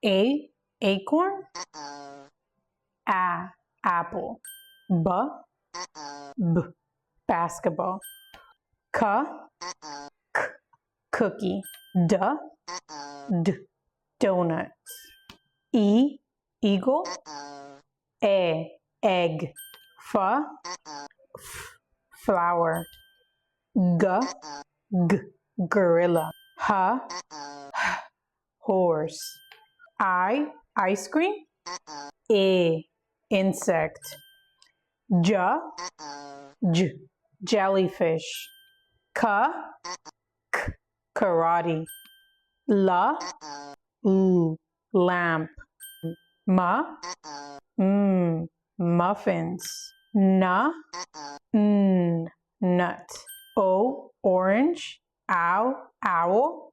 A, acorn. A, apple. B, b, basketball. C, k, cookie. D, d, donuts. E, eagle. A, egg. F, flower. G, gorilla. H, horse. I, ice cream. A, insect. J, jellyfish. K, karate. L, lamp. M, muffins. N, nut. O, orange. Ow, owl.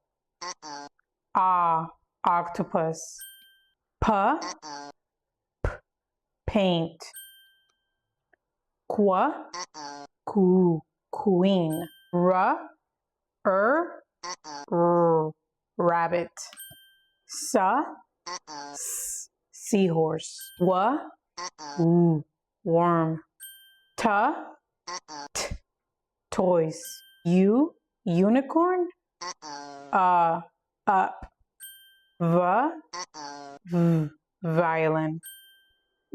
Octopus. P, paint. Qu, queen. R, rabbit. S, seahorse. Worm. T, toys. U, unicorn. Up. Violin.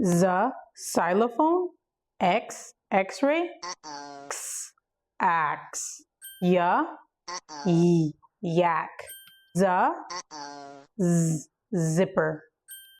Z, xylophone. X, x-ray. X, axe. Y, yak. Z, zipper.